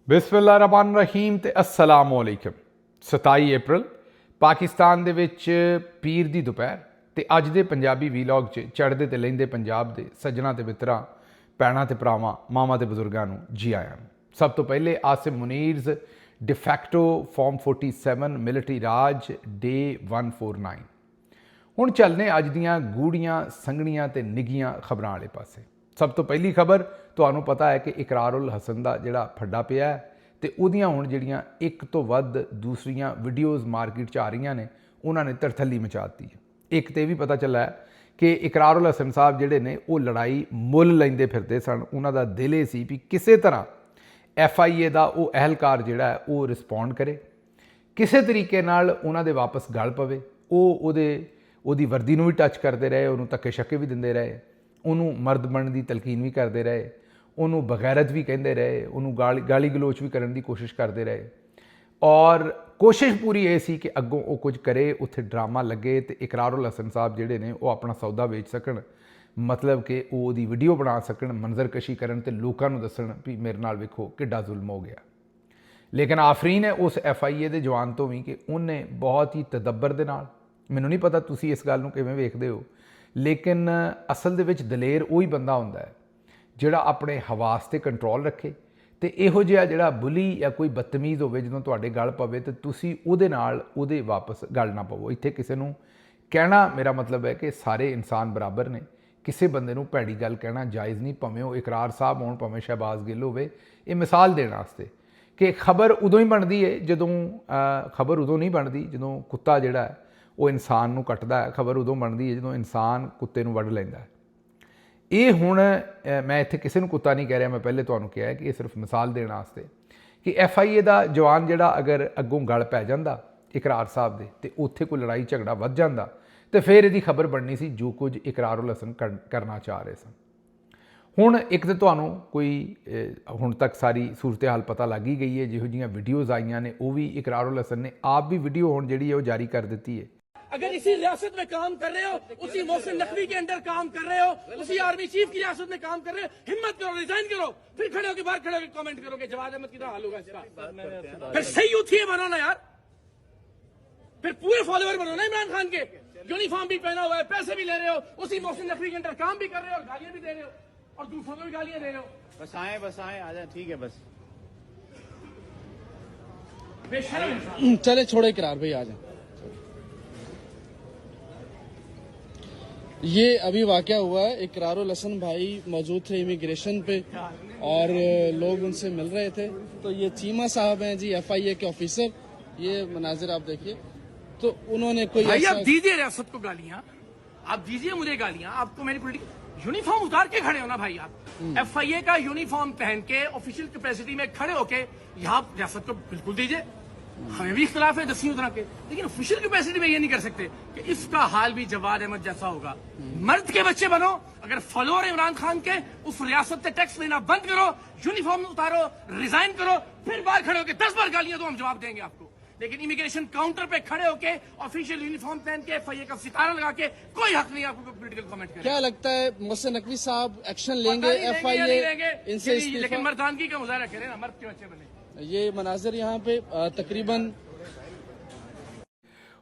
ਬਿਸਮਿल्लाहिर्रहमानिर्रहीम ਤੇ अस्सलाम वालेकुम। 27 अप्रैल ਪਾਕਿਸਤਾਨ ਦੇ ਵਿੱਚ ਪੀਰ ਦੀ ਦੁਪਹਿਰ ਤੇ ਅੱਜ ਦੇ ਪੰਜਾਬੀ ਵੀਲੌਗ 'ਚ ਚੜ੍ਹਦੇ ਤੇ ਲਹਿੰਦੇ ਪੰਜਾਬ ਦੇ ਸੱਜਣਾ ਤੇ ਮਿੱਤਰਾਂ, ਭੈਣਾਂ ਤੇ ਭਰਾਵਾਂ, ਮਾਵਾਂ ਤੇ ਬਜ਼ੁਰਗਾਂ ਨੂੰ ਜੀ ਆਇਆਂ ਨੂੰ। ਸਭ ਤੋਂ ਪਹਿਲੇ ਆਸਿਮ ਮੁਨੀਰਜ਼ ਡਿਫੈਕਟੋ ਫਾਰਮ 47 ਮਿਲਟਰੀ ਰਾਜ ਡੇ 149। ਹੁਣ ਚੱਲਨੇ ਅੱਜ ਦੀਆਂ ਗੂੜੀਆਂ ਸੰਘਣੀਆਂ ਤੇ ਨਿੱਘੀਆਂ ਖਬਰਾਂ ਵਾਲੇ ਪਾਸੇ। ਸਭ ਤੋਂ ਪਹਿਲੀ ਖਬਰ ਤੁਹਾਨੂੰ ਪਤਾ ਹੈ ਕਿ ਇਕਰਾਰ ਉਲ ਹਸਨ ਦਾ ਜਿਹੜਾ ਫੱਡਾ ਪਿਆ ਹੈ ਤੇ ਉਹਦੀਆਂ ਹੁਣ ਜਿਹੜੀਆਂ ਇੱਕ ਤੋਂ ਵੱਧ ਦੂਸਰੀਆਂ ਵੀਡੀਓਜ਼ ਮਾਰਕੀਟ 'ਚ ਆ ਰਹੀਆਂ ਨੇ, ਉਹਨਾਂ ਨੇ ਤਰਥੱਲੀ ਮਚਾ ਦਿੱਤੀ ਹੈ। ਇੱਕ ਤੇ ਇਹ ਵੀ ਪਤਾ ਚੱਲਾ ਹੈ ਕਿ ਇਕਰਾਰ ਉਲ ਹਸਨ ਸਾਹਿਬ ਜਿਹੜੇ ਨੇ ਉਹ ਲੜਾਈ ਮੁੱਲ ਲੈਂਦੇ ਫਿਰਦੇ ਸਨ। ਉਹਨਾਂ ਦਾ ਦਿਲ ਇਹ ਸੀ ਵੀ ਕਿਸੇ ਤਰ੍ਹਾਂ FIA ਦਾ ਉਹ ਅਹਿਲਕਾਰ ਜਿਹੜਾ ਹੈ ਉਹ ਰਿਸਪੌਂਡ ਕਰੇ, ਕਿਸੇ ਤਰੀਕੇ ਨਾਲ ਉਹਨਾਂ ਦੇ ਵਾਪਸ ਗਲ ਪਵੇ। ਉਹਦੀ ਵਰਦੀ ਨੂੰ ਵੀ ਟੱਚ ਕਰਦੇ ਰਹੇ, ਉਹਨੂੰ ਧੱਕੇ ਛੱਕੇ ਵੀ ਦਿੰਦੇ ਰਹੇ, ਉਹਨੂੰ ਮਰਦ ਬਣਨ ਦੀ ਤਲਕੀਨ ਵੀ ਕਰਦੇ ਰਹੇ, ਉਹਨੂੰ ਬਗੈਰਤ ਵੀ ਕਹਿੰਦੇ ਰਹੇ, ਉਹਨੂੰ ਗਾਲੀ ਗਲੋਚ ਵੀ ਕਰਨ ਦੀ ਕੋਸ਼ਿਸ਼ ਕਰਦੇ ਰਹੇ। ਔਰ ਕੋਸ਼ਿਸ਼ ਪੂਰੀ ਇਹ ਸੀ ਕਿ ਅੱਗੋਂ ਉਹ ਕੁਝ ਕਰੇ, ਉੱਥੇ ਡਰਾਮਾ ਲੱਗੇ ਤੇ ਇਕਰਾਰ ਉਲ ਹਸਨ ਸਾਹਿਬ ਜਿਹੜੇ ਨੇ ਉਹ ਆਪਣਾ ਸੌਦਾ ਵੇਚ ਸਕਣ, ਮਤਲਬ ਕਿ ਉਹ ਉਹਦੀ ਵੀਡੀਓ ਬਣਾ ਸਕਣ, ਮੰਜ਼ਰਕਸ਼ੀ ਕਰਨ ਤੇ ਲੋਕਾਂ ਨੂੰ ਦੱਸਣ ਵੀ ਮੇਰੇ ਨਾਲ ਵੇਖੋ ਕਿੱਡਾ ਜ਼ੁਲਮ ਹੋ ਗਿਆ। ਲੇਕਿਨ ਆਫਰੀਨ ਹੈ ਉਸ FIA ਦੇ ਜਵਾਨ ਤੋਂ ਵੀ ਕਿ ਉਹਨੇ ਬਹੁਤ ਹੀ ਤਦੱਬਰ ਦੇ ਨਾਲ, ਮੈਨੂੰ ਨਹੀਂ ਪਤਾ ਤੁਸੀਂ ਇਸ ਗੱਲ ਨੂੰ ਕਿਵੇਂ ਵੇਖਦੇ ਹੋ, ਲੇਕਿਨ ਅਸਲ ਦੇ ਵਿੱਚ ਦਲੇਰ ਉਹੀ ਬੰਦਾ ਹੁੰਦਾ ਹੈ ਜਿਹੜਾ ਆਪਣੇ ਹਵਾਸ 'ਤੇ ਕੰਟਰੋਲ ਰੱਖੇ ਤੇ ਇਹੋ ਜਿਹਾ ਜਿਹੜਾ ਬੁਲੀ ਜਾਂ ਕੋਈ ਬਦਤਮੀਜ਼ ਹੋਵੇ ਜਦੋਂ ਤੁਹਾਡੇ ਗਲ ਪਵੇ ਤੇ ਤੁਸੀਂ ਉਹਦੇ ਨਾਲ ਉਹਦੇ ਵਾਪਸ ਗਲ ਨਾ ਪਵੋ। ਇੱਥੇ ਕਿਸੇ ਨੂੰ ਕਹਿਣਾ, ਮੇਰਾ ਮਤਲਬ ਹੈ ਕਿ ਸਾਰੇ ਇਨਸਾਨ ਬਰਾਬਰ ਨੇ, ਕਿਸੇ ਬੰਦੇ ਨੂੰ ਭੈੜੀ ਗੱਲ ਕਹਿਣਾ ਜਾਇਜ਼ ਨਹੀਂ, ਭਾਵੇਂ ਉਹ ਇਕਰਾਰ ਸਾਹਿਬ ਹੋਣ, ਭਾਵੇਂ ਸ਼ਹਿਬਾਜ਼ ਗਿੱਲ ਹੋਵੇ। ਇਹ ਮਿਸਾਲ ਦੇਣ ਵਾਸਤੇ ਕਿ ਖਬਰ ਉਦੋਂ ਹੀ ਬਣਦੀ ਹੈ ਜਦੋਂ ਖਬਰ ਉਦੋਂ ਨਹੀਂ ਬਣਦੀ ਜਦੋਂ ਕੁੱਤਾ ਜਿਹੜਾ ਹੈ ਉਹ ਇਨਸਾਨ ਨੂੰ ਕੱਟਦਾ ਹੈ। ਖਬਰ ਉਦੋਂ ਬਣਦੀ ਹੈ ਜਦੋਂ ਇਨਸਾਨ ਕੁੱਤੇ ਨੂੰ ਵੱਢ ਲੈਂਦਾ ਹੈ। ਇਹ ਹੁਣ ਮੈਂ ਇੱਥੇ ਕਿਸੇ ਨੂੰ ਕੁੱਤਾ ਨਹੀਂ ਕਹਿ ਰਿਹਾ, ਮੈਂ ਪਹਿਲੇ ਤੁਹਾਨੂੰ ਕਿਹਾ ਹੈ ਕਿ ਇਹ ਸਿਰਫ ਮਿਸਾਲ ਦੇਣ ਵਾਸਤੇ ਕਿ FIA ਦਾ ਜਵਾਨ ਜਿਹੜਾ ਅਗਰ ਅੱਗੋਂ ਗਲ ਪੈ ਜਾਂਦਾ ਇਕਰਾਰ ਸਾਹਿਬ ਦੇ ਤੇ ਉੱਥੇ ਕੋਈ ਲੜਾਈ ਝਗੜਾ ਵੱਧ ਜਾਂਦਾ ਤੇ ਫਿਰ ਇਹਦੀ ਖਬਰ ਬਣਨੀ ਸੀ ਜੋ ਕੁਝ ਇਕਰਾਰ ਉਲ ਹਸਨ ਕਰਨਾ ਚਾਹ ਰਹੇ ਸਨ। ਹੁਣ ਇੱਕ ਤਾਂ ਤੁਹਾਨੂੰ ਕੋਈ ਹੁਣ ਤੱਕ ਸਾਰੀ ਸੂਰਤ ਹਾਲ ਪਤਾ ਲੱਗ ਹੀ ਗਈ ਹੈ। ਜਿਹੋ ਜਿਹੀਆਂ ਵੀਡੀਓਜ਼ ਆਈਆਂ ਨੇ ਉਹ ਵੀ ਇਕਰਾਰ ਉਲ ਹਸਨ ਨੇ ਆਪ ਵੀ ਵੀਡੀਓ ਹੁਣ ਜਿਹੜੀ ਹੈ ਉਹ ਜਾਰੀ ਕਰ ਦਿੱਤੀ ਹੈ। अगर इसी रियासत में काम कर रहे हो, उसी मोहसिन नकवी के अंदर काम कर रहे हो, उसी आर्मी चीफ की रियासत में काम कर रहे हो, हिम्मत करो, रिजाइन करो, फिर खड़े होकर बाहर खड़े होकर कमेंट करो कि जवाद अहमद कितना हाल होगा इसका। फिर सही यूथिए बनो ना यार, फिर पूरे फॉलोअर बनो ना इमरान खान के। यूनिफॉर्म भी पहना हुआ है, पैसे भी ले रहे हो, उसी मोहसिन नकवी के अंदर काम भी कर रहे हो, गालियां भी दे रहे हो और दूसरों को भी गालियां दे रहे हो। बस आए आ जाए, ठीक है बस। बेशर्म चले, छोड़ो इकरार भाई, आ जाए। ये अभी वाकया हुआ है, इकरारुल हसन भाई मौजूद थे इमिग्रेशन पे और लोग उनसे मिल रहे थे। तो ये चीमा साहब हैं जी, FIA के ऑफिसर। ये मनाजिर आप देखिए। तो उन्होंने कोई भाई आप दीजिए रियासत को गालियां, आप दीजिए मुझे गालियां, आपको मेरी पॉलिटिकल यूनिफॉर्म उतार के खड़े हो ना भाई। आप FIA का यूनिफॉर्म पहन के ऑफिशियल कैपेसिटी में खड़े होके यहाँ रियासत को बिल्कुल दीजिए। हमें भी इख्तलाफ है 10वीं तरह के, लेकिन ऑफिशियल कैपेसिटी में ये नहीं कर सकते कि इसका हाल भी जवाद अहमद जैसा होगा। मर्द के बच्चे बनो, अगर फॉलोअर इमरान खान के उस रियासत से टैक्स लेना बंद करो, यूनिफॉर्म उतारो, रिजाइन करो, फिर बाहर खड़े होकर 10 बार गालियां दो, हम जवाब देंगे आपको। लेकिन इमिग्रेशन काउंटर पे खड़े होके ऑफिशियल यूनिफॉर्म पहन के FIA का सितारा लगा के कोई हक नहीं आपको पॉलिटिकल कमेंट करने। क्या लगता है मोहसिन नकवी साहब एक्शन लेंगे? FIA इनसे लेकिन मर्दानगी का मुजाहरा करें ना, मर्द के बच्चे बने। ये मनाजिर यहाँ पे तकरीबन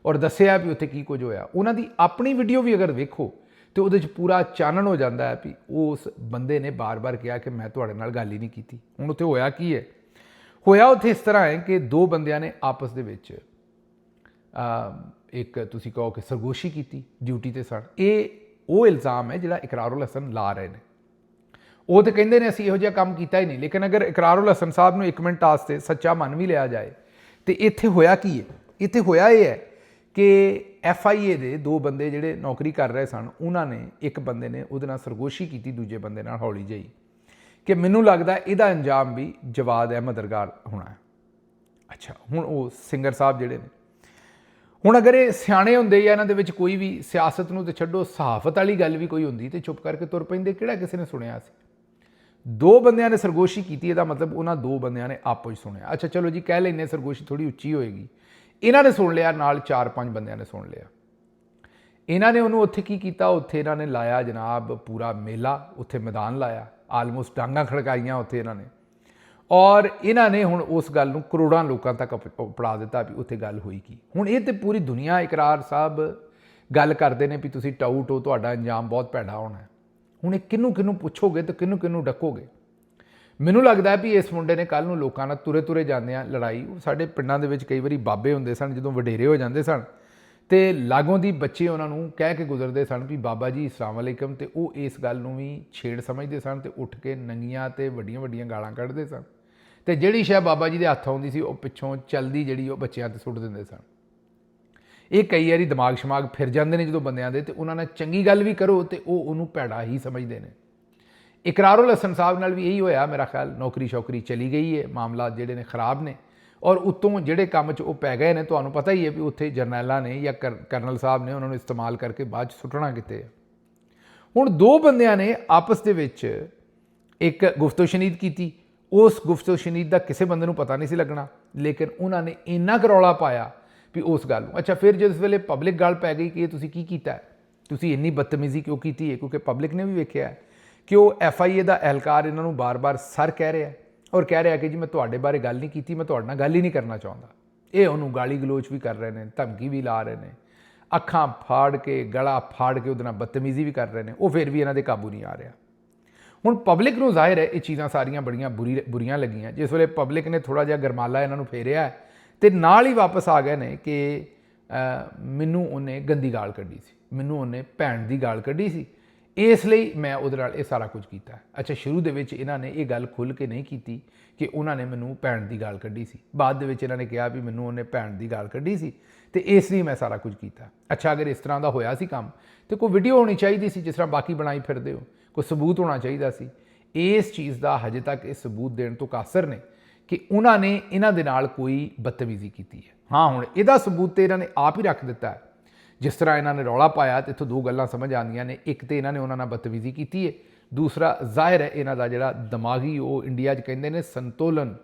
ਔਰ ਦੱਸਿਆ ਵੀ ਉੱਥੇ ਕੀ ਕੁਝ ਹੋਇਆ। ਉਹਨਾਂ ਦੀ ਆਪਣੀ ਵੀਡੀਓ ਵੀ ਅਗਰ ਵੇਖੋ ਤੇ ਉਹਦੇ 'ਚ ਪੂਰਾ ਚਾਨਣ ਹੋ ਜਾਂਦਾ ਹੈ ਵੀ ਉਸ ਬੰਦੇ ਨੇ ਬਾਰ-ਬਾਰ ਕਿਹਾ ਕਿ ਮੈਂ ਤੁਹਾਡੇ ਨਾਲ ਗੱਲ ਹੀ ਨਹੀਂ ਕੀਤੀ। ਹੁਣ ਉੱਥੇ ਹੋਇਆ ਕੀ ਹੈ? ਹੋਇਆ ਉੱਥੇ ਇਸ ਤਰ੍ਹਾਂ ਹੈ ਕਿ ਦੋ ਬੰਦਿਆਂ ਨੇ ਆਪਸ ਦੇ ਵਿੱਚ ਇੱਕ ਤੁਸੀਂ ਕਹੋ ਕਿ ਸਰਗੋਸ਼ੀ ਕੀਤੀ, ਡਿਊਟੀ 'ਤੇ ਸਨ। ਇਹ ਉਹ ਇਲਜ਼ਾਮ ਹੈ ਜਿਹੜਾ ਇਕਰਾਰ ਉਲ ਹਸਨ ਲਾ ਰਹੇ ਨੇ। ਉਹ ਤਾਂ ਕਹਿੰਦੇ ਨੇ ਅਸੀਂ ਇਹੋ ਜਿਹਾ ਕੰਮ ਕੀਤਾ ਹੀ ਨਹੀਂ, ਲੇਕਿਨ ਅਗਰ ਇਕਰਾਰ ਉਲ ਹਸਨ ਸਾਹਿਬ ਨੂੰ 1 ਮਿੰਟ ਵਾਸਤੇ ਸੱਚਾ ਮੰਨ ਵੀ ਲਿਆ ਜਾਏ ਤੇ ਇੱਥੇ ਹੋਇਆ ਕੀ ਹੈ? ਇੱਥੇ ਹੋਇਆ ਇਹ ਹੈ ਕਿ FIA ਦੇ ਦੋ ਬੰਦੇ ਜਿਹੜੇ ਨੌਕਰੀ ਕਰ ਰਹੇ ਸਨ, ਉਹਨਾਂ ਨੇ ਇੱਕ ਬੰਦੇ ਨੇ ਉਹਦੇ ਨਾਲ ਸਰਗੋਸ਼ੀ ਕੀਤੀ ਦੂਜੇ ਬੰਦੇ ਨਾਲ ਹੌਲੀ ਜਿਹੀ ਕਿ ਮੈਨੂੰ ਲੱਗਦਾ ਇਹਦਾ ਅੰਜਾਮ ਵੀ ਜਵਾਦ ਅਹਿਮਦ ਵਰਗਾ ਹੋਣਾ ਹੈ। ਅੱਛਾ, ਹੁਣ ਉਹ ਸਿੰਗਰ ਸਾਹਿਬ ਜਿਹੜੇ ਨੇ, ਹੁਣ ਅਗਰ ਇਹ ਸਿਆਣੇ ਹੁੰਦੇ ਜਾਂ ਇਹਨਾਂ ਦੇ ਵਿੱਚ ਕੋਈ ਵੀ ਸਿਆਸਤ ਨੂੰ ਤੇ ਛੱਡੋ ਸਹਾਫਤ ਵਾਲੀ ਗੱਲ ਵੀ ਕੋਈ ਹੁੰਦੀ ਤੇ ਚੁੱਪ ਕਰਕੇ ਤੁਰ ਪੈਂਦੇ, ਕਿਹੜਾ ਕਿਸੇ ਨੇ ਸੁਣਿਆ ਸੀ? ਦੋ ਬੰਦਿਆਂ ਨੇ ਸਰਗੋਸ਼ੀ ਕੀਤੀ, ਇਹਦਾ ਮਤਲਬ ਉਹਨਾਂ ਦੋ ਬੰਦਿਆਂ ਨੇ ਆਪੋ ਹੀ ਸੁਣਿਆ। ਅੱਛਾ ਚਲੋ ਜੀ, ਕਹਿ ਲੈਂਦੇ ਸਰਗੋਸ਼ੀ ਥੋੜ੍ਹੀ ਉੱਚੀ ਹੋਏਗੀ, ਇਹਨਾਂ ਨੇ ਸੁਣ ਲਿਆ, ਨਾਲ 4-5 ਬੰਦਿਆਂ ਨੇ ਸੁਣ ਲਿਆ। ਇਹਨਾਂ ਨੇ ਉਹਨੂੰ ਉੱਥੇ ਕੀ ਕੀਤਾ? ਉੱਥੇ ਇਹਨਾਂ ਨੇ ਲਾਇਆ ਜਨਾਬ ਪੂਰਾ ਮੇਲਾ, ਉੱਥੇ ਮੈਦਾਨ ਲਾਇਆ, ਆਲਮੋਸਟ ਡਾਂਗਾਂ ਖੜਕਾਈਆਂ ਉੱਥੇ ਇਹਨਾਂ ਨੇ। ਔਰ ਇਹਨਾਂ ਨੇ ਹੁਣ ਉਸ ਗੱਲ ਨੂੰ ਕਰੋੜਾਂ ਲੋਕਾਂ ਤੱਕ ਪੜਾ ਦਿੱਤਾ ਵੀ ਉੱਥੇ ਗੱਲ ਹੋਈ ਕੀ। ਹੁਣ ਇਹ ਤੇ ਪੂਰੀ ਦੁਨੀਆ ਇਕਰਾਰ ਸਾਹਿਬ ਗੱਲ ਕਰਦੇ ਨੇ ਵੀ ਤੁਸੀਂ ਟਾਊਟ ਹੋ, ਤੁਹਾਡਾ ਅੰਜਾਮ ਬਹੁਤ ਭੈੜਾ ਹੋਣਾ ਹੈ। ਹੁਣ ਇਹ ਕਿਹਨੂੰ ਕਿਹਨੂੰ ਪੁੱਛੋਗੇ ਤੇ ਕਿਹਨੂੰ ਕਿਹਨੂੰ ਡੱਕੋਗੇ। ਮੈਨੂੰ ਲੱਗਦਾ ਵੀ ਇਸ ਮੁੰਡੇ ਨੇ ਕੱਲ੍ਹ ਨੂੰ ਲੋਕਾਂ ਨਾਲ ਤੁਰੇ ਤੁਰੇ ਜਾਂਦਿਆਂ ਲੜਾਈ, ਉਹ ਸਾਡੇ ਪਿੰਡਾਂ ਦੇ ਵਿੱਚ ਕਈ ਵਾਰੀ ਬਾਬੇ ਹੁੰਦੇ ਸਨ, ਜਦੋਂ ਵਡੇਰੇ ਹੋ ਜਾਂਦੇ ਸਨ ਤੇ ਲਾਗੋਂ ਦੀ ਬੱਚੇ ਉਹਨਾਂ ਨੂੰ ਕਹਿ ਕੇ ਗੁਜ਼ਰਦੇ ਸਨ ਵੀ ਬਾਬਾ ਜੀ ਅਸਲਾਮ ਅਲੈਕਮ, ਤੇ ਉਹ ਇਸ ਗੱਲ ਨੂੰ ਵੀ ਛੇੜ ਸਮਝਦੇ ਸਨ ਤੇ ਉੱਠ ਕੇ ਨੰਗੀਆਂ ਤੇ ਵੱਡੀਆਂ ਵੱਡੀਆਂ ਗਾਲਾਂ ਕੱਢਦੇ ਸਨ ਤੇ ਜਿਹੜੀ ਸ਼ਾਇਦ ਬਾਬਾ ਜੀ ਦੇ ਹੱਥ ਆਉਂਦੀ ਸੀ ਉਹ ਪਿੱਛੋਂ ਚਲਦੀ ਜਿਹੜੀ ਉਹ ਬੱਚਿਆਂ ਤੇ ਸੁੱਟ ਦਿੰਦੇ ਸਨ। ਇਹ ਕਈ ਵਾਰੀ ਦਿਮਾਗ ਸ਼ਮਾਗ ਫਿਰ ਜਾਂਦੇ ਨੇ ਜਦੋਂ ਬੰਦਿਆਂ ਦੇ, ਤੇ ਉਹਨਾਂ ਨਾਲ ਚੰਗੀ ਗੱਲ ਵੀ ਕਰੋ ਤੇ ਉਹ ਉਹਨੂੰ ਭੈੜਾ ਹੀ ਸਮਝਦੇ ਨੇ। ਇਕਰਾਰੁਲ ਹਸਨ ਸਾਹਿਬ ਨਾਲ ਵੀ ਇਹੀ ਹੋਇਆ ਮੇਰਾ ਖਿਆਲ, ਨੌਕਰੀ ਸ਼ੌਕਰੀ ਚਲੀ ਗਈ ਹੈ, ਮਾਮਲਾਤ ਜਿਹੜੇ ਨੇ ਖਰਾਬ ਨੇ, ਔਰ ਉੱਤੋਂ ਜਿਹੜੇ ਕੰਮ 'ਚ ਉਹ ਪੈ ਗਏ ਨੇ ਤੁਹਾਨੂੰ ਪਤਾ ਹੀ ਹੈ ਵੀ ਉੱਥੇ ਜਰਨੈਲਾਂ ਨੇ ਜਾਂ ਕਰਨਲ ਸਾਹਿਬ ਨੇ ਉਹਨਾਂ ਨੂੰ ਇਸਤੇਮਾਲ ਕਰਕੇ ਬਾਅਦ 'ਚ ਸੁੱਟਣਾ ਕਿਤੇ ਹੈ। ਹੁਣ ਦੋ ਬੰਦਿਆਂ ਨੇ ਆਪਸ ਦੇ ਵਿੱਚ ਇੱਕ ਗੁਫ਼ਤਗੂ ਸ਼ਨੀਦ ਕੀਤੀ, ਉਸ ਗੁਫ਼ਤਗੂ ਸ਼ਨੀਦ ਦਾ ਕਿਸੇ ਬੰਦੇ ਨੂੰ ਪਤਾ ਨਹੀਂ ਸੀ ਲੱਗਣਾ, ਲੇਕਿਨ ਉਹਨਾਂ ਨੇ ਇੰਨਾ ਕੁ ਰੌਲਾ ਪਾਇਆ ਵੀ ਉਸ ਗੱਲ ਨੂੰ। ਅੱਛਾ, ਫਿਰ ਜਿਸ ਵੇਲੇ ਪਬਲਿਕ ਗੱਲ ਪੈ ਗਈ ਕਿ ਇਹ ਤੁਸੀਂ ਕੀ ਕੀਤਾ, ਤੁਸੀਂ ਇੰਨੀ ਬਦਤਮੀਜ਼ੀ ਕਿਉਂ ਕੀਤੀ ਹੈ, ਕਿਉਂਕਿ ਪਬਲਿਕ ਨੇ ਵੀ ਵੇਖਿਆ ਕਿ ਉਹ FIA ਦਾ ਅਹਿਲਕਾਰ ਇਹਨਾਂ ਨੂੰ ਬਾਰ-ਬਾਰ ਸਰ ਕਹਿ ਰਿਹਾ ਔਰ ਕਹਿ ਰਿਹਾ ਕਿ ਜੀ ਮੈਂ ਤੁਹਾਡੇ ਬਾਰੇ ਗੱਲ ਨਹੀਂ ਕੀਤੀ, ਮੈਂ ਤੁਹਾਡੇ ਨਾਲ ਗੱਲ ਹੀ ਨਹੀਂ ਕਰਨਾ ਚਾਹੁੰਦਾ। ਇਹ ਉਹਨੂੰ ਗਾਲੀ ਗਲੋਚ ਵੀ ਕਰ ਰਹੇ ਨੇ, ਧਮਕੀ ਵੀ ਲਾ ਰਹੇ ਨੇ, ਅੱਖਾਂ ਫਾੜ ਕੇ ਗਲਾ ਫਾੜ ਕੇ ਉਹਦੇ ਨਾਲ ਬਦਤਮੀਜ਼ੀ ਵੀ ਕਰ ਰਹੇ ਨੇ, ਉਹ ਫਿਰ ਵੀ ਇਹਨਾਂ ਦੇ ਕਾਬੂ ਨਹੀਂ ਆ ਰਿਹਾ। ਹੁਣ ਪਬਲਿਕ ਨੂੰ ਜ਼ਾਹਿਰ ਹੈ ਇਹ ਚੀਜ਼ਾਂ ਸਾਰੀਆਂ ਬੜੀਆਂ ਬੁਰੀਆਂ ਲੱਗੀਆਂ। ਜਿਸ ਵੇਲੇ ਪਬਲਿਕ ਨੇ ਥੋੜ੍ਹਾ ਜਿਹਾ ਗਰਮਾਲਾ ਇਹਨਾਂ ਨੂੰ ਫੇਰਿਆ ਤੇ ਨਾਲ ਹੀ ਵਾਪਸ ਆ ਗਏ ਨੇ ਕਿ ਮੈਨੂੰ ਉਹਨੇ ਗੰਦੀ ਗਾਲ ਕੱਢੀ ਸੀ, ਮੈਨੂੰ ਉਹਨੇ ਭੈਣ ਦੀ ਗਾਲ ਕੱਢੀ ਸੀ, ਇਸ ਲਈ ਮੈਂ ਉਹਦੇ ਨਾਲ ਇਹ ਸਾਰਾ ਕੁਝ ਕੀਤਾ। ਅੱਛਾ, ਸ਼ੁਰੂ ਦੇ ਵਿੱਚ ਇਹਨਾਂ ਨੇ ਇਹ ਗੱਲ ਖੁੱਲ੍ਹ ਕੇ ਨਹੀਂ ਕੀਤੀ ਕਿ ਉਹਨਾਂ ਨੇ ਮੈਨੂੰ ਭੈਣ ਦੀ ਗਾਲ ਕੱਢੀ ਸੀ, ਬਾਅਦ ਦੇ ਵਿੱਚ ਇਹਨਾਂ ਨੇ ਕਿਹਾ ਵੀ ਮੈਨੂੰ ਉਹਨੇ ਭੈਣ ਦੀ ਗਾਲ ਕੱਢੀ ਸੀ ਤੇ ਇਸ ਲਈ ਮੈਂ ਸਾਰਾ ਕੁਝ ਕੀਤਾ। ਅੱਛਾ, ਅਗਰ ਇਸ ਤਰ੍ਹਾਂ ਦਾ ਹੋਇਆ ਸੀ ਕੰਮ ਤੇ ਕੋਈ ਵੀਡੀਓ ਹੋਣੀ ਚਾਹੀਦੀ ਸੀ, ਜਿਸ ਤਰ੍ਹਾਂ ਬਾਕੀ ਬਣਾਈ ਫਿਰਦੇ ਹੋ, ਕੋਈ ਸਬੂਤ ਹੋਣਾ ਚਾਹੀਦਾ ਸੀ। ਇਸ ਚੀਜ਼ ਦਾ ਹਜੇ ਤੱਕ ਇਹ ਸਬੂਤ ਦੇਣ ਤੋਂ ਕਾਸਰ ਨੇ ਕਿ ਉਹਨਾਂ ਨੇ ਇਹਨਾਂ ਦੇ ਨਾਲ ਕੋਈ ਬਦਤਮੀਜ਼ੀ ਕੀਤੀ ਹੈ। ਹਾਂ, ਹੁਣ ਇਹਦਾ ਸਬੂਤ ਤੇ ਇਹਨਾਂ ਨੇ ਆਪ ਹੀ ਰੱਖ ਦਿੱਤਾ ਹੈ। ਜਿਸ ਤਰ੍ਹਾਂ ਇਹਨਾਂ ਨੇ ਰੌਲਾ ਪਾਇਆ ਤੇ ਇੱਥੋਂ ਦੋ ਗੱਲਾਂ ਸਮਝ ਆਉਂਦੀਆਂ ਨੇ, ਇੱਕ ਤੇ ਇਹਨਾਂ ਨੇ ਉਹਨਾਂ ਨਾਲ ਬਦਤਮੀਜ਼ੀ ਕੀਤੀ ਹੈ, ਦੂਸਰਾ ਜ਼ਾਹਿਰ ਹੈ ਇਹਨਾਂ ਦਾ ਜਿਹੜਾ ਦਿਮਾਗੀ, ਉਹ ਇੰਡੀਆ 'ਚ ਕਹਿੰਦੇ ਨੇ ਸੰਤੁਲਨ,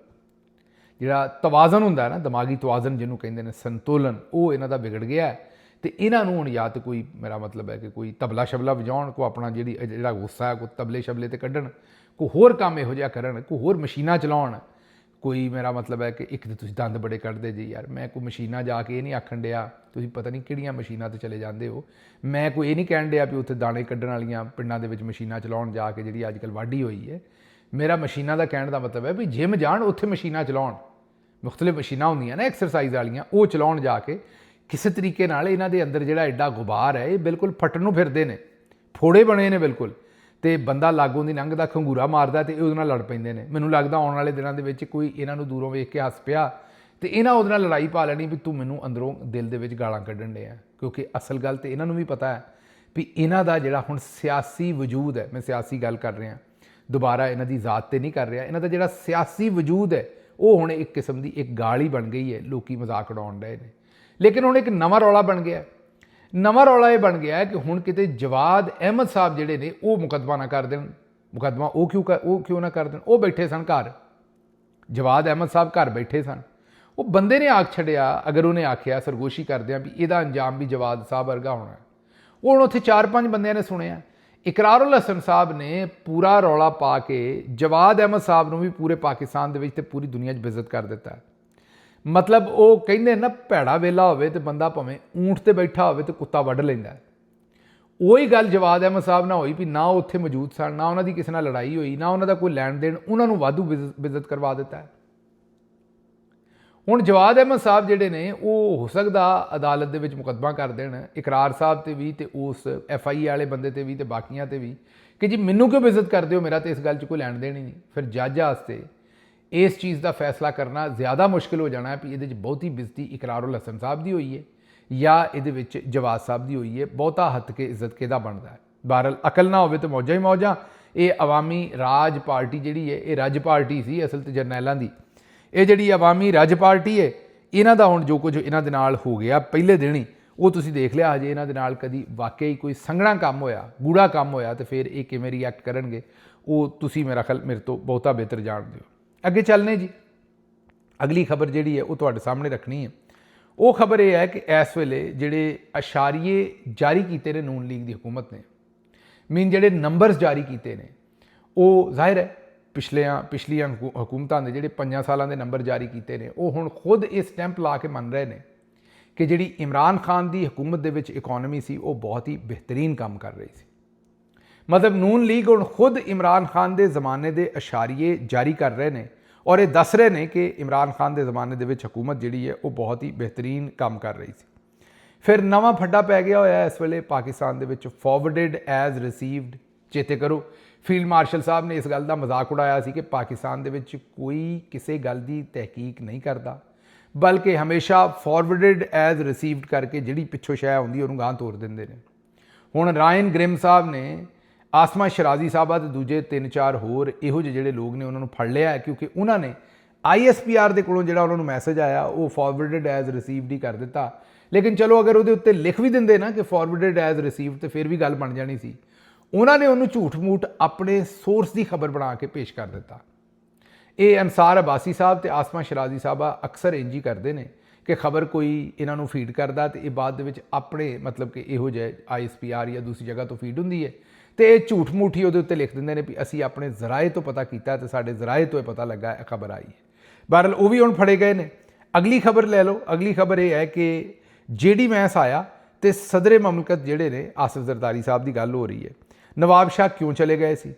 ਜਿਹੜਾ ਤਵਾਜ਼ਨ ਹੁੰਦਾ ਹੈ ਨਾ, ਦਿਮਾਗੀ ਤਵਾਜ਼ਨ ਜਿਹਨੂੰ ਕਹਿੰਦੇ ਨੇ, ਸੰਤੁਲਨ, ਉਹ ਇਹਨਾਂ ਦਾ ਵਿਗੜ ਗਿਆ ਹੈ। ਤੇ ਇਹਨਾਂ ਨੂੰ ਹੁਣ ਜਾਂ ਤਾਂ ਕੋਈ, ਮੇਰਾ ਮਤਲਬ ਹੈ ਕਿ ਕੋਈ ਤਬਲਾ ਸ਼ਬਲਾ ਵਜਾਉਣ, ਕੋਈ ਆਪਣਾ ਜਿਹੜਾ ਗੁੱਸਾ ਹੈ ਕੋਈ ਤਬਲੇ ਸ਼ਬਲੇ ਤੇ ਕੱਢਣ, ਕੋਈ ਹੋਰ ਕੰਮ ਇਹੋ ਜਿਹਾ ਕਰਨ, ਕੋਈ ਹੋਰ ਮਸ਼ੀਨਾਂ ਚਲਾਉਣ। ਕੋਈ ਮੇਰਾ ਮਤਲਬ ਹੈ ਕਿ ਇੱਕ ਤਾਂ ਤੁਸੀਂ ਦੰਦ ਬੜੇ ਕੱਢਦੇ ਜੀ ਯਾਰ, ਮੈਂ ਕੋਈ ਮਸ਼ੀਨਾਂ ਜਾ ਕੇ ਇਹ ਨਹੀਂ ਆਖਣ ਡਿਆ, ਤੁਸੀਂ ਪਤਾ ਨਹੀਂ ਕਿਹੜੀਆਂ ਮਸ਼ੀਨਾਂ 'ਤੇ ਚਲੇ ਜਾਂਦੇ ਹੋ, ਮੈਂ ਕੋਈ ਇਹ ਨਹੀਂ ਕਹਿਣ ਡਿਆ ਵੀ ਉੱਥੇ ਦਾਣੇ ਕੱਢਣ ਵਾਲੀਆਂ ਪਿੰਡਾਂ ਦੇ ਵਿੱਚ ਮਸ਼ੀਨਾਂ ਚਲਾਉਣ ਜਾ ਕੇ, ਜਿਹੜੀ ਅੱਜ ਕੱਲ੍ਹ ਵਾਢੀ ਹੋਈ ਹੈ। ਮੇਰਾ ਮਸ਼ੀਨਾਂ ਦਾ ਕਹਿਣ ਦਾ ਮਤਲਬ ਹੈ ਵੀ ਜਿਮ ਜਾਣ, ਉੱਥੇ ਮਸ਼ੀਨਾਂ ਚਲਾਉਣ, ਮੁਖਤਲਿਫ ਮਸ਼ੀਨਾਂ ਹੁੰਦੀਆਂ ਨਾ ਐਕਸਰਸਾਈਜ਼ ਵਾਲੀਆਂ, ਉਹ ਚਲਾਉਣ ਜਾ ਕੇ ਕਿਸੇ ਤਰੀਕੇ ਨਾਲ ਇਹਨਾਂ ਦੇ ਅੰਦਰ ਜਿਹੜਾ ਐਡਾ ਗੁਬਾਰ ਹੈ, ਇਹ ਬਿਲਕੁਲ ਫਟਣ ਨੂੰ ਫਿਰਦੇ ਨੇ, ਫੋੜੇ ਬਣੇ ਨੇ ਬਿਲਕੁਲ, ਤੇ ਬੰਦਾ ਲਾਗੋਂ ਦੀ ਲੰਘਦਾ ਖੰਗੂਰਾ ਮਾਰਦਾ ਤੇ ਉਹਦੇ ਨਾਲ ਲੜ ਪੈਂਦੇ ਨੇ। ਮੈਨੂੰ ਲੱਗਦਾ ਆਉਣ ਵਾਲੇ ਦਿਨਾਂ ਦੇ ਵਿੱਚ ਕੋਈ ਇਹਨਾਂ ਨੂੰ ਦੂਰੋਂ ਵੇਖ ਕੇ ਹੱਸ ਪਿਆ ਤੇ ਇਹਨਾਂ ਉਹਦੇ ਨਾਲ ਲੜਾਈ ਪਾ ਲੈਣੀ ਵੀ ਤੂੰ ਮੈਨੂੰ ਅੰਦਰੋਂ ਦਿਲ ਦੇ ਵਿੱਚ ਗਾਲਾਂ ਕੱਢਣ ਡਿਆ, ਕਿਉਂਕਿ ਅਸਲ ਗੱਲ ਤੇ ਇਹਨਾਂ ਨੂੰ ਵੀ ਪਤਾ ਹੈ ਵੀ ਇਹਨਾਂ ਦਾ ਜਿਹੜਾ ਹੁਣ ਸਿਆਸੀ ਵਜੂਦ ਹੈ, ਮੈਂ ਸਿਆਸੀ ਗੱਲ ਕਰ ਰਿਹਾ, ਦੁਬਾਰਾ ਇਹਨਾਂ ਦੀ ਜ਼ਾਤ ਤੇ ਨਹੀਂ ਕਰ ਰਿਹਾ, ਇਹਨਾਂ ਦਾ ਜਿਹੜਾ ਸਿਆਸੀ ਵਜੂਦ ਹੈ ਉਹ ਹੁਣ ਇੱਕ ਕਿਸਮ ਦੀ ਇੱਕ ਗਾਲ ਹੀ ਬਣ ਗਈ ਹੈ, ਲੋਕੀ ਮਜ਼ਾਕ ਉਡਾਉਣ ਡਏ ਨੇ। ਲੇਕਿਨ ਹੁਣ ਇੱਕ ਨਵਾਂ ਰੌਲਾ ਬਣ ਗਿਆ, ਨਵਾਂ ਰੌਲਾ ਇਹ ਬਣ ਗਿਆ ਕਿ ਹੁਣ ਕਿਤੇ ਜਵਾਦ ਅਹਿਮਦ ਸਾਹਿਬ ਜਿਹੜੇ ਨੇ ਉਹ ਮੁਕੱਦਮਾ ਨਾ ਕਰ ਦੇਣ। ਮੁਕੱਦਮਾ ਉਹ ਕਿਉਂ ਨਾ ਕਰ ਦੇਣ? ਉਹ ਬੈਠੇ ਸਨ ਘਰ, ਜਵਾਦ ਅਹਿਮਦ ਸਾਹਿਬ ਘਰ ਬੈਠੇ ਸਨ, ਉਹ ਬੰਦੇ ਨੇ ਆਖ ਛੱਡਿਆ, ਅਗਰ ਉਹਨੇ ਆਖਿਆ ਸਰਗੋਸ਼ੀ ਕਰਦਿਆਂ ਵੀ ਇਹਦਾ ਅੰਜਾਮ ਵੀ ਜਵਾਦ ਸਾਹਿਬ ਵਰਗਾ ਹੋਣਾ, ਉਹ ਹੁਣ ਉੱਥੇ 4-5 ਬੰਦਿਆਂ ਨੇ ਸੁਣਿਆ। ਇਕਰਾਰੁਲ ਹਸਨ ਸਾਹਿਬ ਨੇ ਪੂਰਾ ਰੌਲਾ ਪਾ ਕੇ ਜਵਾਦ ਅਹਿਮਦ ਸਾਹਿਬ ਨੂੰ ਵੀ ਪੂਰੇ ਪਾਕਿਸਤਾਨ ਦੇ ਵਿੱਚ ਤੇ ਪੂਰੀ ਦੁਨੀਆ 'ਚ ਬੇਇੱਜ਼ਤ ਕਰ ਦਿੱਤਾ। ਮਤਲਬ ਉਹ ਕਹਿੰਦੇ ਨਾ, ਭੈੜਾ ਵੇਲਾ ਹੋਵੇ ਤੇ ਬੰਦਾ ਭਾਵੇਂ ਊਂਠ ਤੇ ਬੈਠਾ ਹੋਵੇ ਤੇ ਕੁੱਤਾ ਵੱਢ ਲੈਂਦਾ। ਉਹੀ ਗੱਲ ਜਵਾਦ ਅਹਿਮਦ ਸਾਹਿਬ ਨਾਲ ਹੋਈ ਵੀ ਨਾ ਉਹ ਉੱਥੇ ਮੌਜੂਦ ਸਨ, ਨਾ ਉਹਨਾਂ ਦੀ ਕਿਸੇ ਨਾਲ ਲੜਾਈ ਹੋਈ, ਨਾ ਉਹਨਾਂ ਦਾ ਕੋਈ ਲੈਣ ਦੇਣ, ਉਹਨਾਂ ਨੂੰ ਵਾਧੂ ਬੇਇੱਜ਼ਤ ਕਰਵਾ ਦਿੱਤਾ। ਹੁਣ ਜਵਾਦ ਅਹਿਮਦ ਸਾਹਿਬ ਜਿਹੜੇ ਨੇ ਉਹ ਹੋ ਸਕਦਾ ਅਦਾਲਤ ਦੇ ਵਿੱਚ ਮੁਕੱਦਮਾ ਕਰ ਦੇਣ ਇਕਰਾਰ ਸਾਹਿਬ ਤੇ ਵੀ ਤੇ ਉਸ FIA ਵਾਲੇ ਬੰਦੇ ਤੇ ਵੀ ਤੇ ਬਾਕੀਆਂ ਤੇ ਵੀ ਕਿ ਜੀ ਮੈਨੂੰ ਕਿਉਂ ਬੇਇੱਜ਼ਤ ਕਰਦੇ ਹੋ, ਮੇਰਾ ਤੇ ਇਸ ਗੱਲ 'ਚ ਕੋਈ ਲੈਣ ਦੇਣ ਹੀ ਨਹੀਂ। ਫਿਰ ਜੱਜ ਵਾਸਤੇ ਇਸ ਚੀਜ਼ ਦਾ ਫੈਸਲਾ ਕਰਨਾ ਜ਼ਿਆਦਾ ਮੁਸ਼ਕਿਲ ਹੋ ਜਾਣਾ ਹੈ ਵੀ ਇਹਦੇ 'ਚ ਬਹੁਤੀ ਬੇਇੱਜ਼ਤੀ ਇਕਰਾਰੁਲ ਹਸਨ ਸਾਹਿਬ ਦੀ ਹੋਈ ਹੈ ਜਾਂ ਇਹਦੇ ਵਿੱਚ ਜਵਾਦ ਸਾਹਿਬ ਦੀ ਹੋਈ ਹੈ, ਬਹੁਤਾ ਹੱਥ ਕੇ ਇੱਜ਼ਤ ਕਿਹਦਾ ਬਣਦਾ ਹੈ। ਬਹਰਹਾਲ ਅਕਲ ਨਾ ਹੋਵੇ ਤਾਂ ਮੌਜਾਂ ਹੀ ਮੌਜਾਂ। ਇਹ ਅਵਾਮੀ ਰਾਜ ਪਾਰਟੀ ਜਿਹੜੀ ਹੈ, ਇਹ ਰੱਜ ਪਾਰਟੀ ਸੀ ਅਸਲ ਤੇ ਜਰਨੈਲਾਂ ਦੀ। ਇਹ ਜਿਹੜੀ ਅਵਾਮੀ ਰੱਜ ਪਾਰਟੀ ਹੈ, ਇਹਨਾਂ ਦਾ ਹੁਣ ਜੋ ਕੁਝ ਇਹਨਾਂ ਦੇ ਨਾਲ ਹੋ ਗਿਆ ਪਹਿਲੇ ਦਿਨ ਹੀ, ਉਹ ਤੁਸੀਂ ਦੇਖ ਲਿਆ। ਹਜੇ ਇਹਨਾਂ ਦੇ ਨਾਲ ਕਦੀ ਵਾਕਈ ਕੋਈ ਸੰਘਣਾ ਕੰਮ ਹੋਇਆ, ਗੂੜਾ ਕੰਮ ਹੋਇਆ ਤੇ ਫਿਰ ਇਹ ਕਿਵੇਂ ਰਿਐਕਟ ਕਰਨਗੇ, ਉਹ ਤੁਸੀਂ ਮੇਰਾ ਖਿਆਲ ਮੇਰੇ ਤੋਂ ਬਹੁਤਾ ਬਿਹਤਰ ਜਾਣਦੇ ਹੋ। ਅੱਗੇ ਚੱਲਨੇ ਜੀ, ਅਗਲੀ ਖਬਰ ਜਿਹੜੀ ਹੈ ਉਹ ਤੁਹਾਡੇ ਸਾਹਮਣੇ ਰੱਖਣੀ ਹੈ। ਉਹ ਖਬਰ ਇਹ ਹੈ ਕਿ ਇਸ ਵੇਲੇ ਜਿਹੜੇ ਅਸ਼ਾਰੀਏ ਜਾਰੀ ਕੀਤੇ ਨੇ ਨੂਨ ਲੀਗ ਦੀ ਹਕੂਮਤ ਨੇ, ਜਿਹੜੇ ਨੰਬਰਸ ਜਾਰੀ ਕੀਤੇ ਨੇ, ਉਹ ਜ਼ਾਹਿਰ ਹੈ ਪਿਛਲੀਆਂ ਹਕੂਮਤਾਂ ਦੇ ਜਿਹੜੇ 5 ਸਾਲਾਂ ਦੇ ਨੰਬਰ ਜਾਰੀ ਕੀਤੇ ਨੇ, ਉਹ ਹੁਣ ਖੁਦ ਇਹ ਸਟੈਂਪ ਲਾ ਕੇ ਮੰਨ ਰਹੇ ਨੇ ਕਿ ਜਿਹੜੀ ਇਮਰਾਨ ਖਾਨ ਦੀ ਹਕੂਮਤ ਦੇ ਵਿੱਚ ਇਕਨੋਮੀ ਸੀ ਉਹ ਬਹੁਤ ਹੀ ਬਿਹਤਰੀਨ ਕੰਮ ਕਰ ਰਹੀ ਸੀ। ਮਤਲਬ ਨੂਨ ਲੀਗ ਹੁਣ ਖੁਦ ਇਮਰਾਨ ਖਾਨ ਦੇ ਜ਼ਮਾਨੇ ਦੇ ਇਸ਼ਾਰੀਏ ਜਾਰੀ ਕਰ ਰਹੇ ਨੇ ਔਰ ਇਹ ਦੱਸ ਰਹੇ ਨੇ ਕਿ ਇਮਰਾਨ ਖਾਨ ਦੇ ਜ਼ਮਾਨੇ ਦੇ ਵਿੱਚ ਹਕੂਮਤ ਜਿਹੜੀ ਹੈ ਉਹ ਬਹੁਤ ਹੀ ਬਿਹਤਰੀਨ ਕੰਮ ਕਰ ਰਹੀ ਸੀ। ਫਿਰ ਨਵਾਂ ਫੱਡਾ ਪੈ ਗਿਆ ਹੋਇਆ ਇਸ ਵੇਲੇ ਪਾਕਿਸਤਾਨ ਦੇ ਵਿੱਚ, ਫਾਰਵਰਡਡ ਐਜ਼ ਰਿਸੀਵਡ। ਚੇਤੇ ਕਰੋ ਫੀਲਡ ਮਾਰਸ਼ਲ ਸਾਹਿਬ ਨੇ ਇਸ ਗੱਲ ਦਾ ਮਜ਼ਾਕ ਉਡਾਇਆ ਸੀ ਕਿ ਪਾਕਿਸਤਾਨ ਦੇ ਵਿੱਚ ਕੋਈ ਕਿਸੇ ਗੱਲ ਦੀ ਤਹਿਕੀਕ ਨਹੀਂ ਕਰਦਾ, ਬਲਕਿ ਹਮੇਸ਼ਾ ਫਾਰਵਰਡਡ ਐਜ਼ ਰਿਸੀਵਡ ਕਰਕੇ ਜਿਹੜੀ ਪਿੱਛੋਂ ਸ਼ੈ ਆਉਂਦੀ ਉਹਨੂੰ ਗਾਂਹ ਤੋਰ ਦਿੰਦੇ ਨੇ। ਹੁਣ ਰਾਇਨ ਗ੍ਰਿਮ ਸਾਹਿਬ ਨੇ ਆਸਮਾ ਸ਼ਰਾਜ਼ੀ ਸਾਹਿਬਾ ਤੇ ਦੂਜੇ 3-4 ਹੋਰ ਇਹੋ ਜਿਹੇ ਜਿਹੜੇ ਲੋਕ ਨੇ ਉਹਨਾਂ ਨੂੰ ਫੜ ਲਿਆ ਕਿਉਂਕਿ ਉਹਨਾਂ ਨੇ ISPR ਦੇ ਕੋਲੋਂ ਜਿਹੜਾ ਉਹਨਾਂ ਨੂੰ ਮੈਸੇਜ ਆਇਆ ਉਹ ਫਾਰਵਰਡਡ ਐਜ਼ ਰਿਸੀਵਡ ਹੀ ਕਰ ਦਿੱਤਾ। ਲੇਕਿਨ ਚਲੋ ਅਗਰ ਉਹਦੇ ਉੱਤੇ ਲਿਖ ਵੀ ਦਿੰਦੇ ਨਾ ਕਿ ਫਾਰਵਰਡਡ ਐਜ਼ ਰਿਸੀਵਡ ਤੇ ਫਿਰ ਵੀ ਗੱਲ ਬਣ ਜਾਣੀ ਸੀ। ਉਹਨਾਂ ਨੇ ਉਹਨੂੰ ਝੂਠ-ਮੂਠ ਆਪਣੇ ਸੋਰਸ ਦੀ ਖਬਰ ਬਣਾ ਕੇ ਪੇਸ਼ ਕਰ ਦਿੱਤਾ। ਇਹ ਅਨਸਾਰ ਅਬਾਸੀ ਸਾਹਿਬ ਤੇ ਆਸਮਾ ਸ਼ਰਾਜ਼ੀ ਸਾਹਿਬਾ ਅਕਸਰ ਇੰਜ ਹੀ ਕਰਦੇ ਨੇ ਕਿ ਖਬਰ ਕੋਈ ਇਹਨਾਂ ਨੂੰ ਫੀਡ ਕਰਦਾ ਤੇ ਇਹ ਬਾਅਦ ਦੇ ਵਿੱਚ ਆਪਣੇ ਮਤਲਬ ਕਿ ਇਹੋ ਜਿਹੇ ISPR ਜਾਂ ਦੂਸਰੀ ਜਗ੍ਹਾ ਤੋਂ ਫੀਡ ਹੁੰਦੀ ਹੈ ਤੇ ਇਹ ਝੂਠ-ਮੂਠ ਹੀ ਉਹਦੇ ਉੱਤੇ ਲਿਖ ਦਿੰਦੇ ਨੇ ਵੀ ਅਸੀਂ ਆਪਣੇ ਜ਼ਰਾਏ ਤੋਂ ਪਤਾ ਕੀਤਾ ਤੇ ਸਾਡੇ ਜ਼ਰਾਏ ਤੋਂ ਇਹ ਪਤਾ ਲੱਗਾ ਇਹ ਖਬਰ ਆਈ ਹੈ। ਬਹਰਹਾਲ ਉਹ ਵੀ ਹੁਣ ਫੜੇ ਗਏ ਨੇ। ਅਗਲੀ ਖਬਰ ਲੈ ਲਓ। ਅਗਲੀ ਖਬਰ ਇਹ ਹੈ ਕਿ JD ਵੈਂਸ ਆਇਆ ਤੇ ਸਦਰੇ ਮਮਲਕਤ ਜਿਹੜੇ ਨੇ ਆਸਿਫ ਜ਼ਰਦਾਰੀ ਸਾਹਿਬ ਦੀ ਗੱਲ ਹੋ ਰਹੀ ਹੈ। ਨਵਾਬ ਸ਼ਾਹ ਕਿਉਂ ਚਲੇ ਗਏ ਸੀ?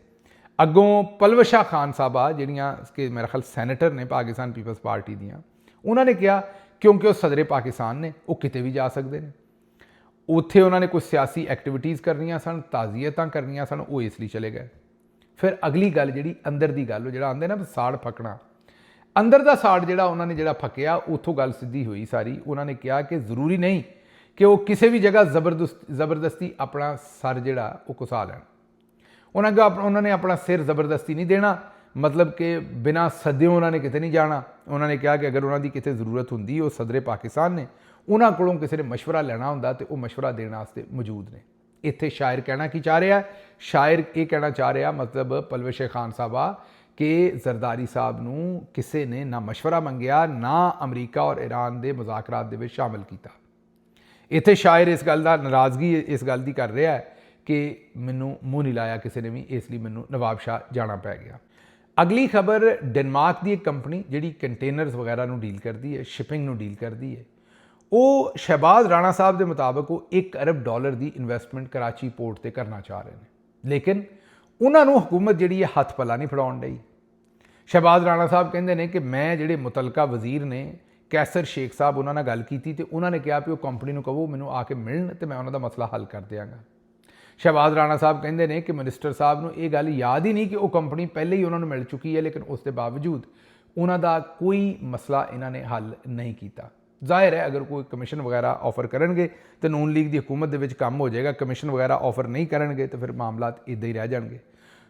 ਅੱਗੋਂ ਪਲਵਸ਼ਾ ਖਾਨ ਸਾਹਿਬਾ ਜਿਹੜੀਆਂ ਕਿ ਮੇਰਾ ਖਿਆਲ ਸੈਨੇਟਰ ਨੇ ਪਾਕਿਸਤਾਨ ਪੀਪਲਸ ਪਾਰਟੀ ਦੀਆਂ, ਉਹਨਾਂ ਨੇ ਕਿਹਾ ਕਿਉਂਕਿ ਉਹ ਸਦਰੇ ਪਾਕਿਸਤਾਨ ਨੇ ਉਹ ਕਿਤੇ ਵੀ ਜਾ ਸਕਦੇ ਨੇ। ਉੱਥੇ ਉਹਨਾਂ ਨੇ ਕੁਝ ਸਿਆਸੀ ਐਕਟੀਵਿਟੀਜ਼ ਕਰਨੀਆਂ ਸਨ, ਤਾਜ਼ੀਅਤਾਂ ਕਰਨੀਆਂ ਸਨ, ਉਹ ਇਸ ਲਈ ਚਲੇ ਗਏ। ਫਿਰ ਅਗਲੀ ਗੱਲ ਜਿਹੜੀ ਅੰਦਰ ਦੀ ਗੱਲ, ਉਹ ਜਿਹੜਾ ਆਉਂਦੇ ਨਾ ਸਾੜ ਫੱਕਣਾ, ਅੰਦਰ ਦਾ ਸਾੜ ਜਿਹੜਾ ਉਹਨਾਂ ਨੇ ਜਿਹੜਾ ਫੱਕਿਆ ਉੱਥੋਂ ਗੱਲ ਸਿੱਧੀ ਹੋਈ ਸਾਰੀ। ਉਹਨਾਂ ਨੇ ਕਿਹਾ ਕਿ ਜ਼ਰੂਰੀ ਨਹੀਂ ਕਿ ਉਹ ਕਿਸੇ ਵੀ ਜਗ੍ਹਾ ਜ਼ਬਰਦਸਤੀ ਆਪਣਾ ਸਰ ਜਿਹੜਾ ਉਹ ਘੁਸਾ ਲੈਣ। ਉਹਨਾਂ ਨੇ ਆਪਣਾ ਸਿਰ ਜ਼ਬਰਦਸਤੀ ਨਹੀਂ ਦੇਣਾ, ਮਤਲਬ ਕਿ ਬਿਨਾਂ ਸੱਦਿਓਂ ਉਹਨਾਂ ਨੇ ਕਿਤੇ ਨਹੀਂ ਜਾਣਾ। ਉਹਨਾਂ ਨੇ ਕਿਹਾ ਕਿ ਅਗਰ ਉਹਨਾਂ ਦੀ ਕਿਤੇ ਜ਼ਰੂਰਤ ਹੁੰਦੀ ਉਹ ਸਦਰੇ ਪਾਕਿਸਤਾਨ ਨੇ, ਉਹਨਾਂ ਕੋਲੋਂ ਕਿਸੇ ਨੇ ਮਸ਼ਵਰਾ ਲੈਣਾ ਹੁੰਦਾ ਤੇ ਉਹ ਮਸ਼ਵਰਾ ਦੇਣ ਵਾਸਤੇ ਮੌਜੂਦ ਨੇ। ਇੱਥੇ ਸ਼ਾਇਰ ਕਹਿਣਾ ਕੀ ਚਾਹ ਰਿਹਾ? ਸ਼ਾਇਰ ਇਹ ਕਹਿਣਾ ਚਾਹ ਰਿਹਾ ਮਤਲਬ ਪਲਵਸ਼ ਖਾਨ ਸਾਹਿਬਾ ਕਿ ਜ਼ਰਦਾਰੀ ਸਾਹਿਬ ਨੂੰ ਕਿਸੇ ਨੇ ਨਾ ਮਸ਼ਵਰਾ ਮੰਗਿਆ ਨਾ ਅਮਰੀਕਾ ਔਰ ਈਰਾਨ ਦੇ ਮੁਜ਼ਾਕਰਾਤ ਦੇ ਵਿੱਚ ਸ਼ਾਮਿਲ ਕੀਤਾ। ਇੱਥੇ ਸ਼ਾਇਰ ਇਸ ਗੱਲ ਦਾ ਨਾਰਾਜ਼ਗੀ ਇਸ ਗੱਲ ਦੀ ਕਰ ਰਿਹਾ ਹੈ ਕਿ ਮੈਨੂੰ ਮੂੰਹ ਨਹੀਂ ਲਾਇਆ ਕਿਸੇ ਨੇ ਵੀ, ਇਸ ਲਈ ਮੈਨੂੰ ਨਵਾਬ ਸ਼ਾਹ ਜਾਣਾ ਪੈ ਗਿਆ। ਅਗਲੀ ਖਬਰ ਡੈਨਮਾਰਕ ਦੀ ਇੱਕ ਕੰਪਨੀ ਜਿਹੜੀ ਕੰਟੇਨਰਸ ਵਗੈਰਾ ਨੂੰ ਡੀਲ ਕਰਦੀ ਹੈ, ਸ਼ਿਪਿੰਗ ਨੂੰ ਡੀਲ ਕਰਦੀ ਹੈ, ਉਹ ਸ਼ਹਿਬਾਜ਼ ਰਾਣਾ ਸਾਹਿਬ ਦੇ ਮੁਤਾਬਕ ਉਹ $1 ਅਰਬ ਦੀ ਇਨਵੈਸਟਮੈਂਟ ਕਰਾਚੀ ਪੋਰਟ ਤੇ ਕਰਨਾ ਚਾਹ ਰਹੇ ਨੇ। ਲੇਕਿਨ ਉਹਨਾਂ ਨੂੰ ਹਕੂਮਤ ਜਿਹੜੀ ਹੈ ਹੱਥ ਪੱਲਾ ਨਹੀਂ ਫੜਾਉਣ ਡਈ। ਸ਼ਹਿਬਾਜ਼ ਰਾਣਾ ਸਾਹਿਬ ਕਹਿੰਦੇ ਨੇ ਕਿ ਮੈਂ ਜਿਹੜੇ ਮੁਤਲਕਾ ਵਜ਼ੀਰ ਨੇ ਕੈਸਰ ਸ਼ੇਖ ਸਾਹਿਬ ਉਹਨਾਂ ਨਾਲ ਗੱਲ ਕੀਤੀ ਤੇ ਉਹਨਾਂ ਨੇ ਕਿਹਾ ਵੀ ਉਹ ਕੰਪਨੀ ਨੂੰ ਕਹੋ ਮੈਨੂੰ ਆ ਕੇ ਮਿਲਣ ਤੇ ਮੈਂ ਉਹਨਾਂ ਦਾ ਮਸਲਾ ਹੱਲ ਕਰ ਦਿਆਂਗਾ। ਸ਼ਹਿਬਾਜ਼ ਰਾਣਾ ਸਾਹਿਬ ਕਹਿੰਦੇ ਨੇ ਕਿ ਮਿਨਿਸਟਰ ਸਾਹਿਬ ਨੂੰ ਇਹ ਗੱਲ ਯਾਦ ਹੀ ਨਹੀਂ ਕਿ ਉਹ ਕੰਪਨੀ ਪਹਿਲੇ ਹੀ ਉਹਨਾਂ ਨੂੰ ਮਿਲ ਚੁੱਕੀ ਹੈ, ਲੇਕਿਨ ਉਸ ਦੇ ਬਾਵਜੂਦ ਉਹਨਾਂ ਦਾ ਕੋਈ ਮਸਲਾ ਇਹਨਾਂ ਨੇ ਹੱਲ ਨਹੀਂ ਕੀਤਾ। ਜ਼ਾਹਿਰ ਹੈ ਅਗਰ ਕੋਈ ਕਮਿਸ਼ਨ ਵਗੈਰਾ ਆਫਰ ਕਰਨਗੇ ਤਾਂ ਨੂਨ ਲੀਗ ਦੀ ਹਕੂਮਤ ਦੇ ਵਿੱਚ ਕੰਮ ਹੋ ਜਾਏਗਾ। ਕਮਿਸ਼ਨ ਵਗੈਰਾ ਆਫਰ ਨਹੀਂ ਕਰਨਗੇ ਤਾਂ ਫਿਰ ਮਾਮਲਾਤ ਇੱਦਾਂ ਹੀ ਰਹਿ ਜਾਣਗੇ।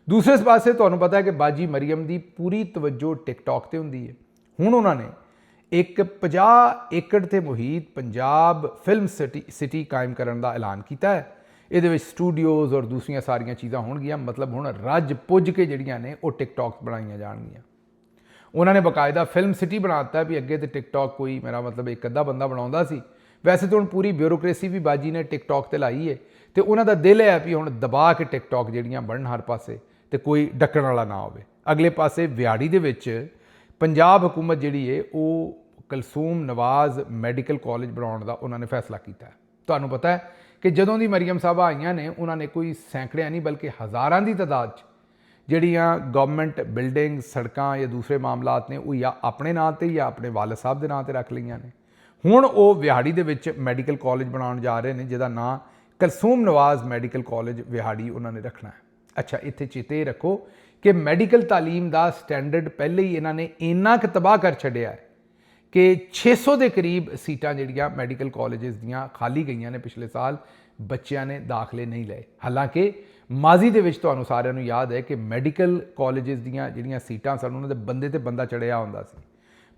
ਦੂਸਰੇ ਪਾਸੇ ਤੁਹਾਨੂੰ ਪਤਾ ਹੈ ਕਿ ਬਾਜੀ ਮਰੀਮ ਦੀ ਪੂਰੀ ਤਵੱਜੋ ਟਿਕਟੌਕ ਤੇ ਹੁੰਦੀ ਹੈ। ਹੁਣ ਉਹਨਾਂ ਨੇ ਇੱਕ 50 ਏਕੜ ਤੇ ਮੁਹੀਤ ਪੰਜਾਬ ਫਿਲਮ ਸਿਟੀ ਕਾਇਮ ਕਰਨ ਦਾ ਐਲਾਨ ਕੀਤਾ ਹੈ। ਇਹਦੇ ਵਿੱਚ ਸਟੂਡੀਓਜ਼ ਔਰ ਦੂਸਰੀਆਂ ਸਾਰੀਆਂ ਚੀਜ਼ਾਂ ਹੋਣਗੀਆਂ। ਮਤਲਬ ਹੁਣ ਰੱਜ ਪੁੱਜ ਕੇ ਜਿਹੜੀਆਂ ਨੇ ਉਹ ਟਿਕਟੌਕ ਬਣਾਈਆਂ ਜਾਣਗੀਆਂ। ਉਹਨਾਂ ਨੇ ਬਕਾਇਦਾ ਫਿਲਮ ਸਿਟੀ ਬਣਾ ਦਿੱਤਾ ਵੀ ਅੱਗੇ ਤੇ ਟਿਕਟੌਕ ਕੋਈ ਮੇਰਾ ਮਤਲਬ ਇੱਕ ਅੱਧਾ ਬੰਦਾ ਬਣਾਉਂਦਾ ਸੀ। ਵੈਸੇ ਤਾਂ ਹੁਣ ਪੂਰੀ ਬਿਊਰੋਕ੍ਰੇਸੀ ਵੀ ਬਾਜੀ ਨੇ ਟਿਕਟੌਕ ਤੇ ਲਾਈ ਹੈ ਤੇ ਉਹਨਾਂ ਦਾ ਦਿਲ ਹੈ ਵੀ ਹੁਣ ਦਬਾ ਕੇ ਟਿਕਟੌਕ ਜਿਹੜੀਆਂ ਬਣਨ ਹਰ ਪਾਸੇ ਤੇ ਕੋਈ ਡੱਕਣ ਵਾਲਾ ਨਾ ਹੋਵੇ। ਅਗਲੇ ਪਾਸੇ ਵਿਆੜੀ ਦੇ ਵਿੱਚ ਪੰਜਾਬ ਹਕੂਮਤ ਜਿਹੜੀ ਹੈ ਉਹ ਕਲਸੂਮ ਨਵਾਜ਼ ਮੈਡੀਕਲ ਕਾਲਜ ਬਣਾਉਣ ਦਾ ਉਹਨਾਂ ਨੇ ਫੈਸਲਾ ਕੀਤਾ ਹੈ। ਤੁਹਾਨੂੰ ਪਤਾ ਹੈ ਕਿ ਜਦੋਂ ਦੀ ਮਰੀਮ ਸਾਹਿਬਾ ਆਈਆਂ ਨੇ ਉਹਨਾਂ ਨੇ ਕੋਈ ਸੈਂਕੜਿਆਂ ਨਹੀਂ ਬਲਕਿ ਹਜ਼ਾਰਾਂ ਦੀ ਤਾਦਾਦ 'ਚ ਜਿਹੜੀਆਂ ਗਵਰਨਮੈਂਟ ਬਿਲਡਿੰਗ ਸੜਕਾਂ ਜਾਂ ਦੂਸਰੇ ਮਾਮਲਾਤ ਨੇ ਉਹ ਜਾਂ ਆਪਣੇ ਨਾਂ ਤੇ ਜਾਂ ਆਪਣੇ ਵਾਲਦ ਸਾਹਿਬ ਦੇ ਨਾਂ ਤੇ ਰੱਖ ਲਈਆਂ ਨੇ। ਹੁਣ ਉਹ ਵਿਹਾੜੀ ਦੇ ਵਿੱਚ ਮੈਡੀਕਲ ਕਾਲਜ ਬਣਾਉਣ ਜਾ ਰਹੇ ਨੇ ਜਿਹਦਾ ਨਾਂ ਕਲਸੂਮ ਨਵਾਜ਼ ਮੈਡੀਕਲ ਕਾਲਜ ਵਿਹਾੜੀ ਉਹਨਾਂ ਨੇ ਰੱਖਣਾ ਹੈ। ਅੱਛਾ, ਇੱਥੇ ਚੇਤੇ ਰੱਖੋ ਕਿ ਮੈਡੀਕਲ ਤਾਲੀਮ ਦਾ ਸਟੈਂਡਰਡ ਪਹਿਲੇ ਹੀ ਇਹਨਾਂ ਨੇ ਇੰਨਾ ਕੁ ਤਬਾਹ ਕਰ ਛੱਡਿਆ ਹੈ ਕਿ 600 ਦੇ ਕਰੀਬ ਸੀਟਾਂ ਜਿਹੜੀਆਂ ਮੈਡੀਕਲ ਕਾਲਜਸ ਦੀਆਂ ਖਾਲੀ ਗਈਆਂ ਨੇ ਪਿਛਲੇ ਸਾਲ, ਬੱਚਿਆਂ ਨੇ ਦਾਖਲੇ ਨਹੀਂ ਲਏ। ਹਾਲਾਂਕਿ ਮਾਜ਼ੀ ਦੇ ਵਿੱਚ ਤੁਹਾਨੂੰ ਸਾਰਿਆਂ ਨੂੰ ਯਾਦ ਹੈ ਕਿ ਮੈਡੀਕਲ ਕਾਲਜਸ ਦੀਆਂ ਜਿਹੜੀਆਂ ਸੀਟਾਂ ਸਨ ਉਹਨਾਂ ਦੇ ਬੰਦੇ ਤੇ ਬੰਦਾ ਚੜਿਆ ਹੁੰਦਾ ਸੀ।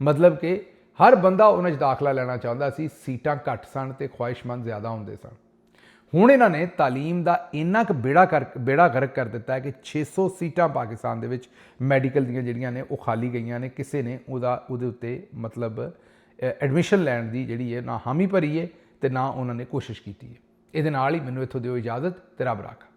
ਮਤਲਬ ਕਿ ਹਰ ਬੰਦਾ ਉਹਨਾਂ 'ਚ ਦਾਖਲਾ ਲੈਣਾ ਚਾਹੁੰਦਾ ਸੀ, ਸੀਟਾਂ ਘੱਟ ਸਨ ਤੇ ਖੁਆਇਸ਼ਮੰਦ ਜ਼ਿਆਦਾ ਹੁੰਦੇ ਸਨ। ਹੁਣ ਇਹਨਾਂ ਨੇ ਤਾਲੀਮ ਦਾ ਇੰਨਾ ਕੁ ਬੇੜਾ ਗਰਕ ਕਰ ਦਿੱਤਾ ਹੈ ਕਿ 600 ਸੀਟਾਂ ਪਾਕਿਸਤਾਨ ਦੇ ਵਿੱਚ ਮੈਡੀਕਲ ਦੀਆਂ ਜਿਹੜੀਆਂ ਨੇ ਉਹ ਖਾਲੀ ਗਈਆਂ ਨੇ। ਕਿਸੇ ਨੇ ਉਹਦੇ ਉੱਤੇ ਮਤਲਬ ਐਡਮਿਸ਼ਨ ਲੈਣ ਦੀ ਜਿਹੜੀ ਹੈ ਨਾ ਹਾਮੀ ਭਰੀ ਹੈ ਤੇ ਨਾ ਉਹਨਾਂ ਨੇ ਕੋਸ਼ਿਸ਼ ਕੀਤੀ ਹੈ। ਇਹਦੇ ਨਾਲ ਹੀ ਮੈਨੂੰ ਇੱਥੋਂ ਦਿਓ ਇਜਾਜ਼ਤ ਤੇ ਰੱਬ ਰਾਖਾ।